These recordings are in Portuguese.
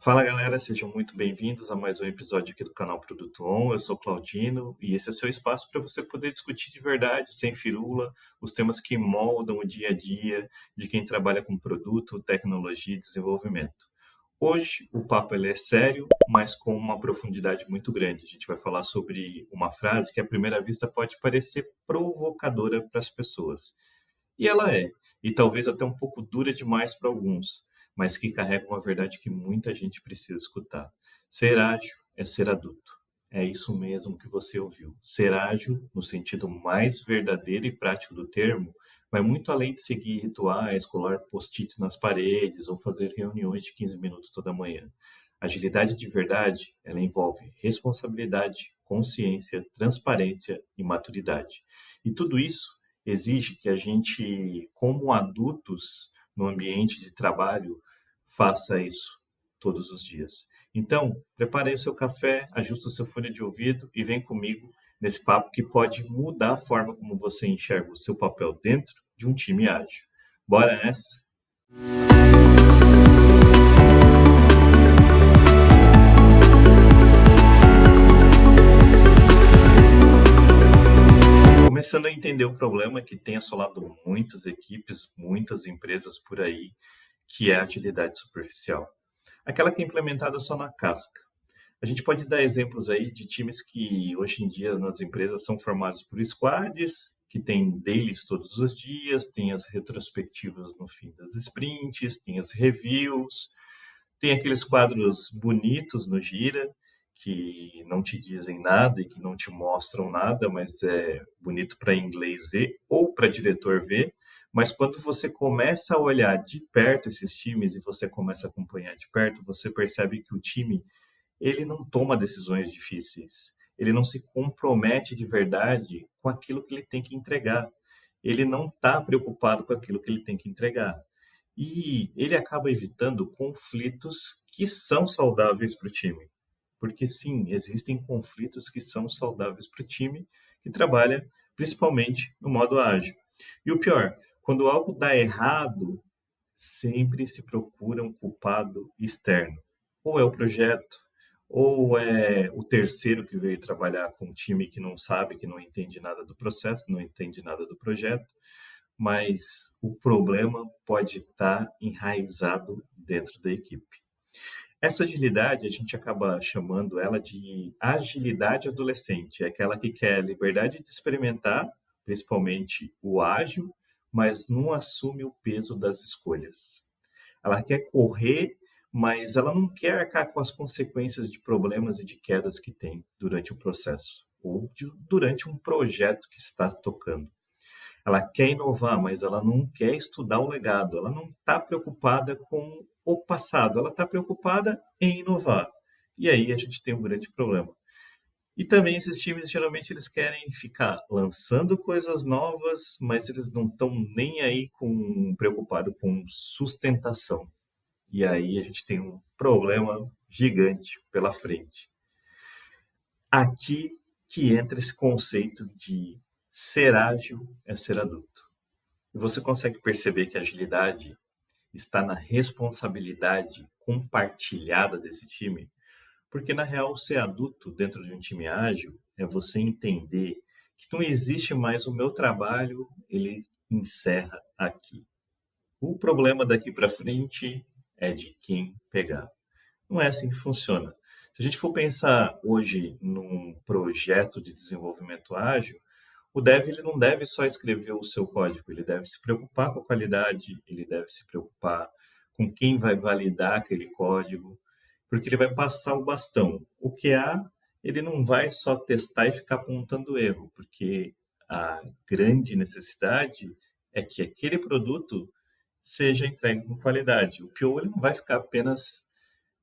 Fala galera, sejam muito bem-vindos a mais um episódio aqui do canal Produto On. Eu sou Claudino e esse é seu espaço para você poder discutir de verdade, sem firula, os temas que moldam o dia a dia de quem trabalha com produto, tecnologia e desenvolvimento. Hoje o papo ele é sério, mas com uma profundidade muito grande. A gente vai falar sobre uma frase que à primeira vista pode parecer provocadora para as pessoas. E ela é, e talvez até um pouco dura demais para alguns, mas que carrega uma verdade que muita gente precisa escutar. Ser ágil é ser adulto. É isso mesmo que você ouviu. Ser ágil, no sentido mais verdadeiro e prático do termo, vai muito além de seguir rituais, colar post-its nas paredes ou fazer reuniões de 15 minutos toda manhã. Agilidade de verdade, ela envolve responsabilidade, consciência, transparência e maturidade. E tudo isso exige que a gente, como adultos no ambiente de trabalho, faça isso todos os dias. Então, prepare aí o seu café, ajuste o seu fone de ouvido e vem comigo nesse papo que pode mudar a forma como você enxerga o seu papel dentro de um time ágil. Bora nessa? Começando a entender o problema que tem assolado muitas equipes, muitas empresas por aí, que é a agilidade superficial. Aquela que é implementada só na casca. A gente pode dar exemplos aí de times que hoje em dia nas empresas são formados por squads, que tem dailies todos os dias, tem as retrospectivas no fim das sprints, tem as reviews, tem aqueles quadros bonitos no Gira, que não te dizem nada e que não te mostram nada, mas é bonito para inglês ver ou para diretor ver. Mas quando você começa a olhar de perto esses times e você começa a acompanhar de perto, você percebe que o time ele não toma decisões difíceis. Ele não se compromete de verdade com aquilo que ele tem que entregar. Ele não está preocupado com aquilo que ele tem que entregar. E ele acaba evitando conflitos que são saudáveis para o time. Porque, sim, existem conflitos que são saudáveis para o time que trabalha principalmente no modo ágil. E o pior, quando algo dá errado, sempre se procura um culpado externo. Ou é o projeto, ou é o terceiro que veio trabalhar com um time que não sabe, que não entende nada do processo, não entende nada do projeto, mas o problema pode estar enraizado dentro da equipe. Essa agilidade, a gente acaba chamando ela de agilidade adolescente, é aquela que quer liberdade de experimentar, principalmente o ágil, mas não assume o peso das escolhas. Ela quer correr, mas ela não quer arcar com as consequências de problemas e de quedas que tem durante o processo ou durante um projeto que está tocando. Ela quer inovar, mas ela não quer estudar o legado. Ela não está preocupada com o passado. Ela está preocupada em inovar. E aí a gente tem um grande problema. E também esses times geralmente eles querem ficar lançando coisas novas, mas eles não estão nem aí com preocupado com sustentação. E aí a gente tem um problema gigante pela frente. Aqui que entra esse conceito de ser ágil é ser adulto. E você consegue perceber que a agilidade está na responsabilidade compartilhada desse time? Porque, na real, ser adulto dentro de um time ágil é você entender que não existe mais o meu trabalho, ele encerra aqui. O problema daqui para frente é de quem pegar. Não é assim que funciona. Se a gente for pensar hoje num projeto de desenvolvimento ágil, o dev ele não deve só escrever o seu código, ele deve se preocupar com a qualidade, ele deve se preocupar com quem vai validar aquele código, porque ele vai passar o bastão. O QA, ele não vai só testar e ficar apontando erro, porque a grande necessidade é que aquele produto seja entregue com qualidade. O PO ele não vai ficar apenas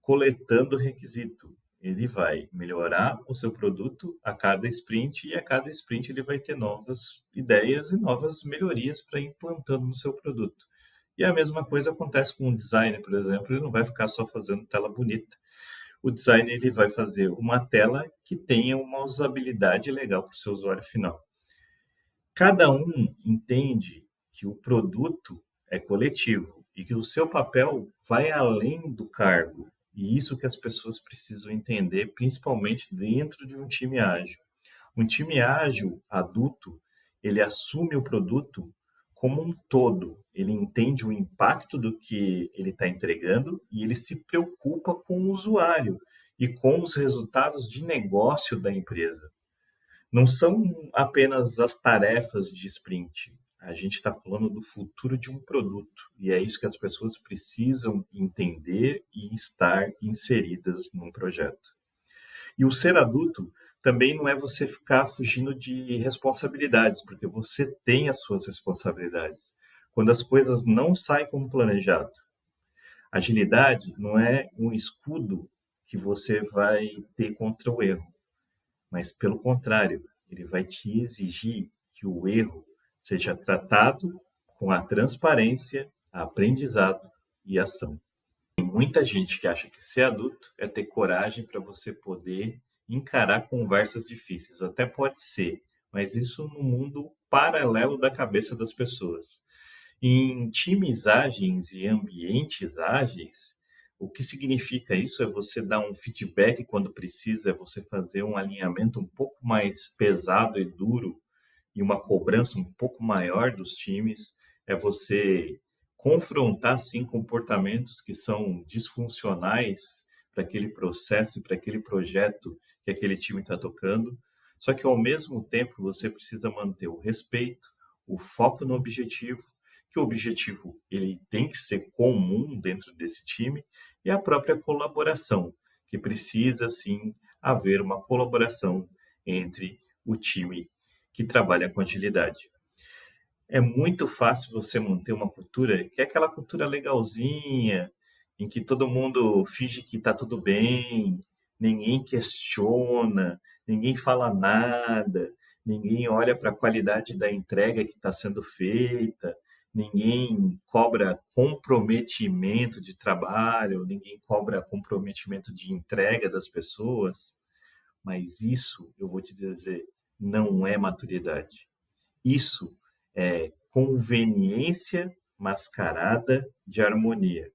coletando requisito. Ele vai melhorar o seu produto a cada sprint e a cada sprint ele vai ter novas ideias e novas melhorias para ir implantando no seu produto. E a mesma coisa acontece com o design, por exemplo, ele não vai ficar só fazendo tela bonita. O design ele vai fazer uma tela que tenha uma usabilidade legal para o seu usuário final. Cada um entende que o produto é coletivo e que o seu papel vai além do cargo E isso que as pessoas precisam entender, principalmente dentro de um time ágil. Um time ágil, adulto, ele assume o produto como um todo. Ele entende o impacto do que ele está entregando e ele se preocupa com o usuário e com os resultados de negócio da empresa. Não são apenas as tarefas de sprint. A gente está falando do futuro de um produto. E é isso que as pessoas precisam entender e estar inseridas num projeto. E o ser adulto também não é você ficar fugindo de responsabilidades, porque você tem as suas responsabilidades. Quando as coisas não saem como planejado, agilidade não é um escudo que você vai ter contra o erro, mas pelo contrário, ele vai te exigir que o erro seja tratado com a transparência, aprendizado e ação. Tem muita gente que acha que ser adulto é ter coragem para você poder encarar conversas difíceis. Até pode ser, mas isso no mundo paralelo da cabeça das pessoas. Em times ágeis e ambientes ágeis, o que significa isso é você dar um feedback quando precisa, é você fazer um alinhamento um pouco mais pesado e duro e uma cobrança um pouco maior dos times, é você confrontar sim comportamentos que são disfuncionais para aquele processo e para aquele projeto que aquele time está tocando. Só que ao mesmo tempo você precisa manter o respeito, o foco no objetivo, que o objetivo ele tem que ser comum dentro desse time e a própria colaboração, que precisa sim haver uma colaboração entre o time que trabalha com agilidade. É muito fácil você manter uma cultura que é aquela cultura legalzinha, em que todo mundo finge que está tudo bem, ninguém questiona, ninguém fala nada, ninguém olha para a qualidade da entrega que está sendo feita, ninguém cobra comprometimento de trabalho, ninguém cobra comprometimento de entrega das pessoas. Mas isso, eu vou te dizer, não é maturidade. Isso é conveniência mascarada de harmonia.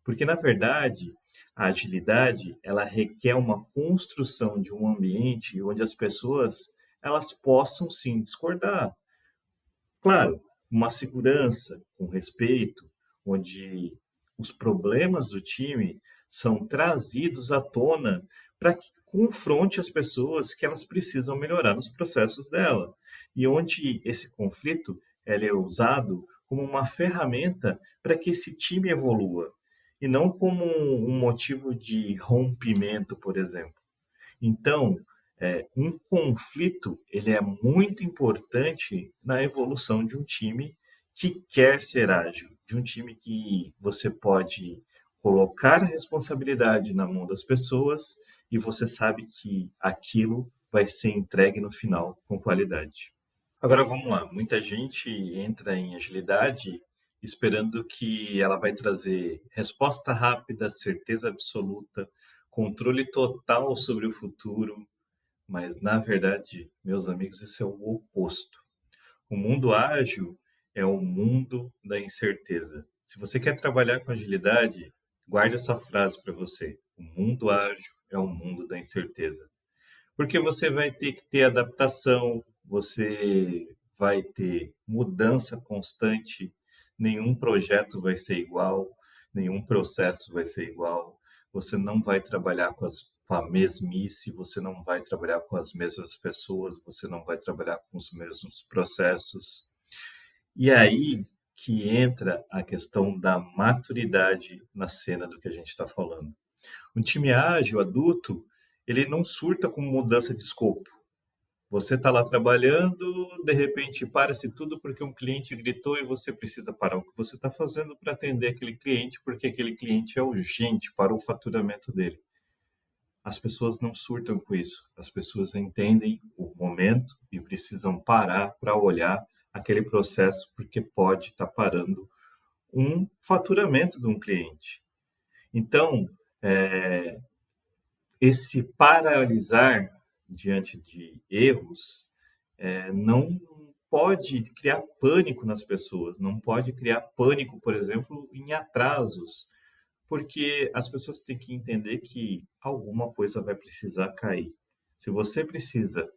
Porque, na verdade, a agilidade, ela requer uma construção de um ambiente onde as pessoas elas possam sim discordar. Claro, uma segurança, com respeito, onde os problemas do time são trazidos à tona para que confronte as pessoas que elas precisam melhorar nos processos dela. E onde esse conflito ele é usado como uma ferramenta para que esse time evolua, e não como um motivo de rompimento, por exemplo. Então, um conflito ele é muito importante na evolução de um time que quer ser ágil, de um time que você pode colocar a responsabilidade na mão das pessoas e você sabe que aquilo vai ser entregue no final com qualidade. Agora vamos lá, muita gente entra em agilidade esperando que ela vai trazer resposta rápida, certeza absoluta, controle total sobre o futuro, mas na verdade, meus amigos, isso é o oposto. O mundo ágil é o mundo da incerteza. Se você quer trabalhar com agilidade, guarde essa frase para você. O mundo ágil é o mundo da incerteza. Porque você vai ter que ter adaptação, você vai ter mudança constante, nenhum projeto vai ser igual, nenhum processo vai ser igual, você não vai trabalhar com a mesmice, você não vai trabalhar com as mesmas pessoas, você não vai trabalhar com os mesmos processos. E é aí que entra a questão da maturidade na cena do que a gente está falando. Um time ágil, adulto, ele não surta com mudança de escopo. Você está lá trabalhando, de repente para-se tudo porque um cliente gritou e você precisa parar o que você está fazendo para atender aquele cliente, porque aquele cliente é urgente para o faturamento dele. As pessoas não surtam com isso. As pessoas entendem o momento e precisam parar para olhar aquele processo, porque pode estar parando um faturamento de um cliente. Então, esse paralisar diante de erros não pode criar pânico nas pessoas, não pode criar pânico, por exemplo, em atrasos. Porque as pessoas têm que entender que alguma coisa vai precisar cair. Se você precisa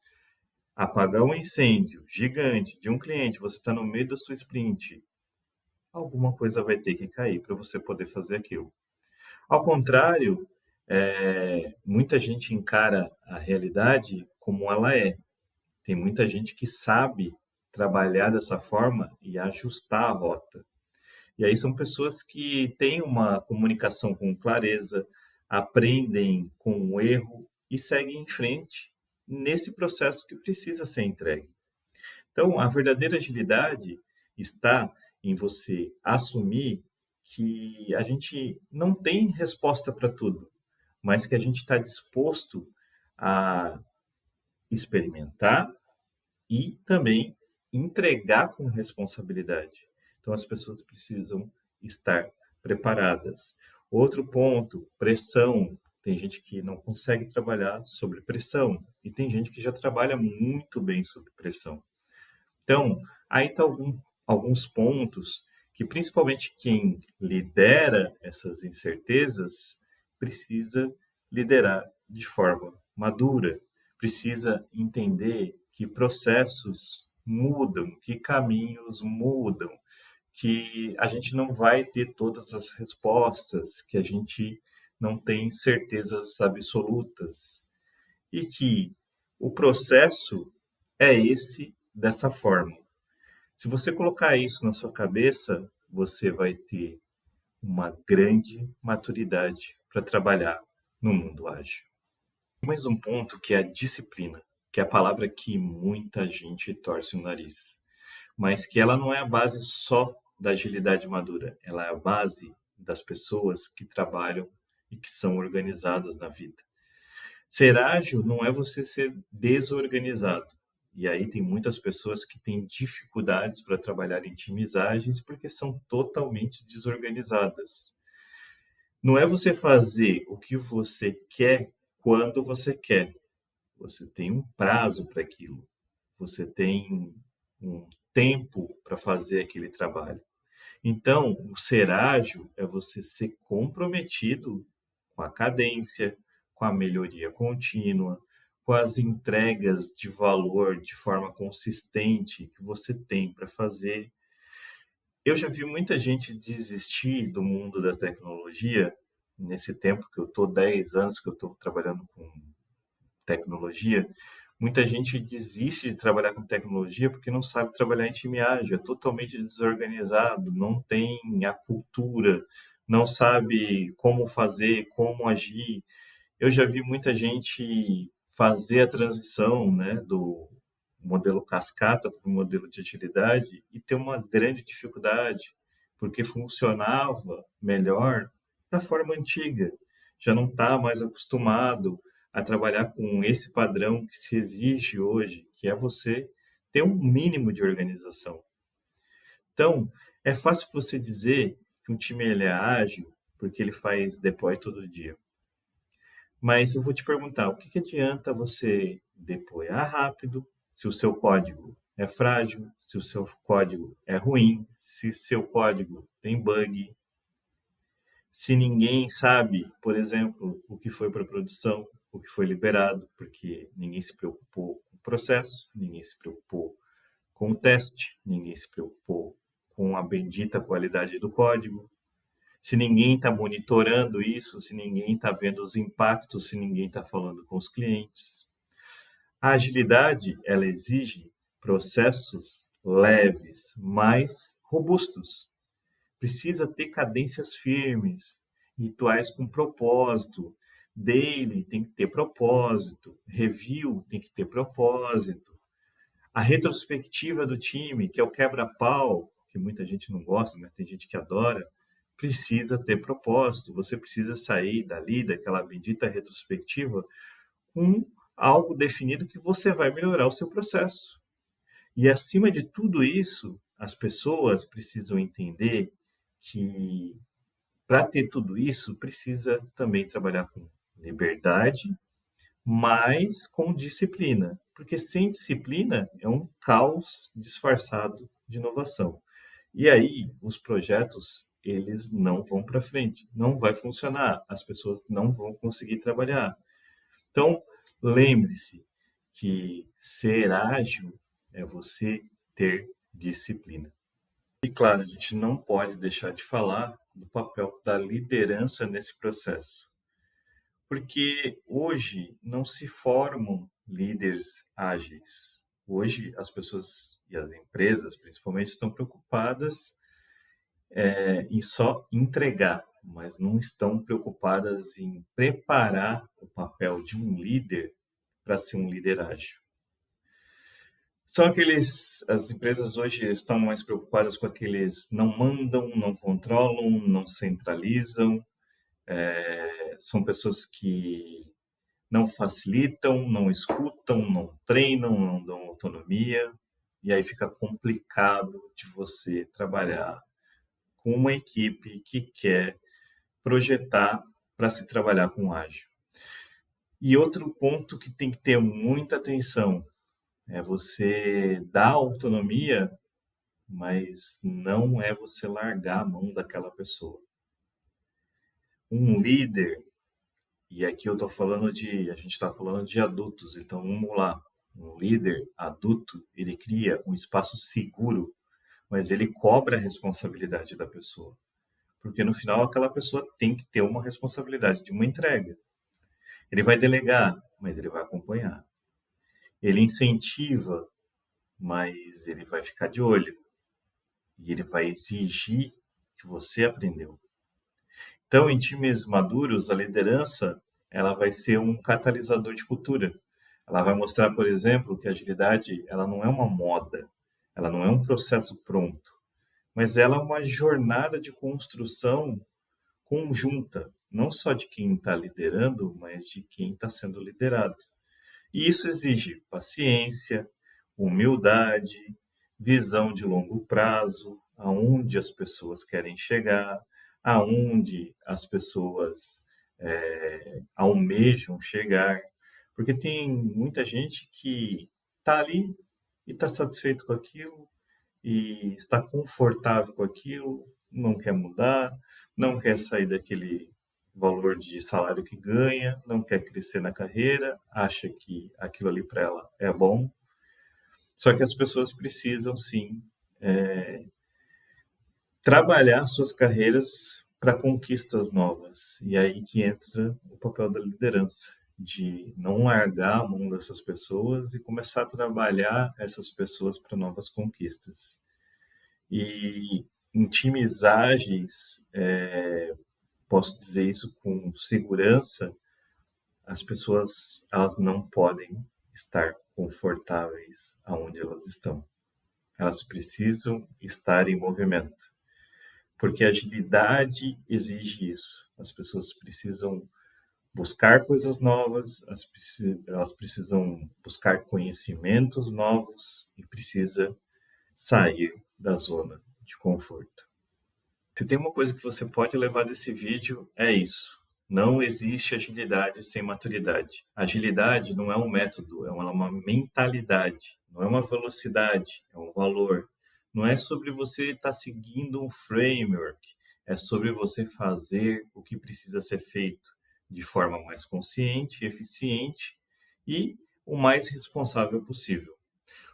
apagar um incêndio gigante de um cliente, você está no meio da sua sprint, alguma coisa vai ter que cair para você poder fazer aquilo. Ao contrário, muita gente encara a realidade como ela é. Tem muita gente que sabe trabalhar dessa forma e ajustar a rota. E aí são pessoas que têm uma comunicação com clareza, aprendem com o erro e seguem em frente nesse processo que precisa ser entregue. Então, a verdadeira agilidade está em você assumir que a gente não tem resposta para tudo, mas que a gente está disposto a experimentar e também entregar com responsabilidade. Então, as pessoas precisam estar preparadas. Outro ponto, pressão. Tem gente que não consegue trabalhar sob pressão e tem gente que já trabalha muito bem sob pressão. Então, aí está alguns pontos que, principalmente quem lidera essas incertezas, precisa liderar de forma madura, precisa entender que processos mudam, que caminhos mudam, que a gente não vai ter todas as respostas, que a gente não tem certezas absolutas e que o processo é esse dessa forma. Se você colocar isso na sua cabeça, você vai ter uma grande maturidade para trabalhar no mundo ágil. Mais um ponto que é a disciplina, que é a palavra que muita gente torce o nariz, mas que ela não é a base só da agilidade madura, ela é a base das pessoas que trabalham e que são organizadas na vida. Ser ágil não é você ser desorganizado. E aí tem muitas pessoas que têm dificuldades para trabalhar em times ágeis porque são totalmente desorganizadas. Não é você fazer o que você quer quando você quer. Você tem um prazo para aquilo. Você tem um tempo para fazer aquele trabalho. Então, o ser ágil é você ser comprometido com a cadência, com a melhoria contínua, com as entregas de valor de forma consistente que você tem para fazer. Eu já vi muita gente desistir do mundo da tecnologia nesse tempo que eu estou, 10 anos que eu estou trabalhando com tecnologia. Muita gente desiste de trabalhar com tecnologia porque não sabe trabalhar em time ágil, é totalmente desorganizado, não tem a cultura, não sabe como fazer, como agir. Eu já vi muita gente fazer a transição, né, do modelo cascata para o modelo de agilidade e ter uma grande dificuldade, porque funcionava melhor da forma antiga. Já não está mais acostumado a trabalhar com esse padrão que se exige hoje, que é você ter um mínimo de organização. Então, é fácil você dizer que um time ele é ágil porque ele faz deploy todo dia. Mas eu vou te perguntar, o que que adianta você deployar rápido se o seu código é frágil, se o seu código é ruim, se seu código tem bug, se ninguém sabe, por exemplo, o que foi para produção, o que foi liberado, porque ninguém se preocupou com o processo, ninguém se preocupou com o teste, ninguém se preocupou com a bendita qualidade do código. Se ninguém está monitorando isso, se ninguém está vendo os impactos, se ninguém está falando com os clientes. A agilidade, ela exige processos leves, mais robustos. Precisa ter cadências firmes, rituais com propósito. Daily tem que ter propósito, review tem que ter propósito. A retrospectiva do time, que é o quebra-pau, que muita gente não gosta, mas tem gente que adora, precisa ter propósito. Você precisa sair dali, daquela bendita retrospectiva, com algo definido que você vai melhorar o seu processo. E acima de tudo isso, as pessoas precisam entender que para ter tudo isso, precisa também trabalhar com liberdade, mas com disciplina. Porque sem disciplina é um caos disfarçado de inovação. E aí, os projetos eles não vão para frente, não vai funcionar, as pessoas não vão conseguir trabalhar. Então, lembre-se que ser ágil é você ter disciplina. E claro, a gente não pode deixar de falar do papel da liderança nesse processo, porque hoje não se formam líderes ágeis. Hoje as pessoas e as empresas, principalmente, estão preocupadas em só entregar, mas não estão preocupadas em preparar o papel de um líder para ser um líder ágil. As empresas hoje estão mais preocupadas com aqueles não mandam, não controlam, não centralizam, são pessoas que não facilitam, não escutam, não treinam, não dão autonomia, e aí fica complicado de você trabalhar com uma equipe que quer projetar para se trabalhar com ágil. E outro ponto que tem que ter muita atenção é você dar autonomia, mas não é você largar a mão daquela pessoa. Um líder, e aqui eu estou falando a gente está falando de adultos, então vamos lá. Um líder adulto, ele cria um espaço seguro, mas ele cobra a responsabilidade da pessoa. Porque no final aquela pessoa tem que ter uma responsabilidade de uma entrega. Ele vai delegar, mas ele vai acompanhar. Ele incentiva, mas ele vai ficar de olho. E ele vai exigir que você aprendeu. Então, em times maduros, a liderança ela vai ser um catalisador de cultura. Ela vai mostrar, por exemplo, que a agilidade ela não é uma moda, ela não é um processo pronto, mas ela é uma jornada de construção conjunta, não só de quem está liderando, mas de quem está sendo liderado. E isso exige paciência, humildade, visão de longo prazo, aonde as pessoas querem chegar, aonde as pessoas almejam chegar, porque tem muita gente que está ali e está satisfeito com aquilo e está confortável com aquilo, não quer mudar, não quer sair daquele valor de salário que ganha, não quer crescer na carreira, acha que aquilo ali para ela é bom. Só que as pessoas precisam sim trabalhar suas carreiras para conquistas novas. E aí que entra o papel da liderança, de não largar a mão dessas pessoas e começar a trabalhar essas pessoas para novas conquistas. E em times ágeis, posso dizer isso com segurança, as pessoas elas não podem estar confortáveis aonde elas estão. Elas precisam estar em movimento, porque a agilidade exige isso. As pessoas precisam buscar coisas novas, elas precisam buscar conhecimentos novos e precisa sair da zona de conforto. Se tem uma coisa que você pode levar desse vídeo, é isso. Não existe agilidade sem maturidade. Agilidade não é um método, é uma mentalidade. Não é uma velocidade, é um valor. Não é sobre você estar seguindo um framework, é sobre você fazer o que precisa ser feito de forma mais consciente, eficiente e o mais responsável possível.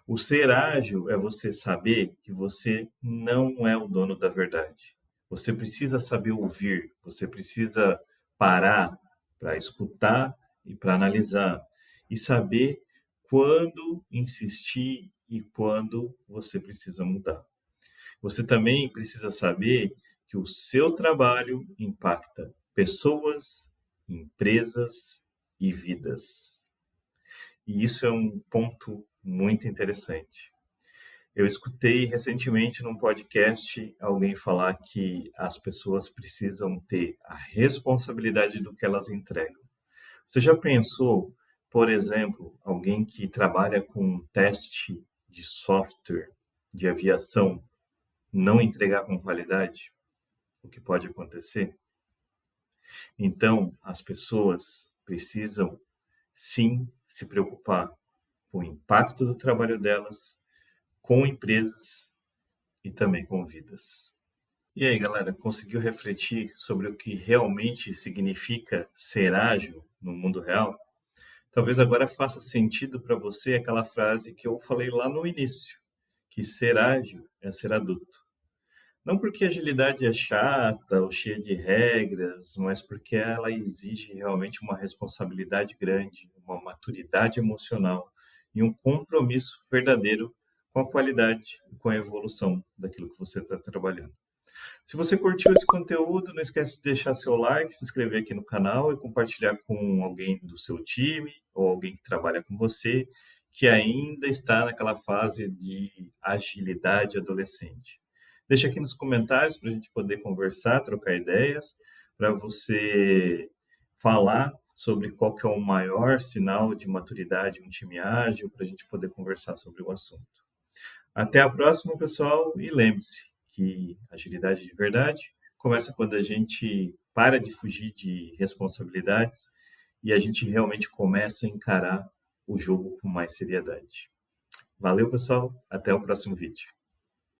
O ser ágil é você saber que você não é o dono da verdade. Você precisa saber ouvir, você precisa parar para escutar e para analisar e saber quando insistir e quando você precisa mudar. Você também precisa saber que o seu trabalho impacta pessoas, empresas e vidas. E isso é um ponto muito interessante. Eu escutei recentemente num podcast alguém falar que as pessoas precisam ter a responsabilidade do que elas entregam. Você já pensou, por exemplo, alguém que trabalha com um teste de software de aviação não entregar com qualidade? O que pode acontecer? Então, as pessoas precisam sim se preocupar com o impacto do trabalho delas, com empresas e também com vidas. E aí, galera, conseguiu refletir sobre o que realmente significa ser ágil no mundo real? Talvez agora faça sentido para você aquela frase que eu falei lá no início, que ser ágil é ser adulto. Não porque agilidade é chata ou cheia de regras, mas porque ela exige realmente uma responsabilidade grande, uma maturidade emocional e um compromisso verdadeiro com a qualidade e com a evolução daquilo que você está trabalhando. Se você curtiu esse conteúdo, não esquece de deixar seu like, se inscrever aqui no canal e compartilhar com alguém do seu time ou alguém que trabalha com você que ainda está naquela fase de agilidade adolescente. Deixa aqui nos comentários para a gente poder conversar, trocar ideias, para você falar sobre qual que é o maior sinal de maturidade de um time ágil, para a gente poder conversar sobre o assunto. Até a próxima, pessoal, e lembre-se que agilidade de verdade começa quando a gente para de fugir de responsabilidades e a gente realmente começa a encarar o jogo com mais seriedade. Valeu, pessoal, até o próximo vídeo.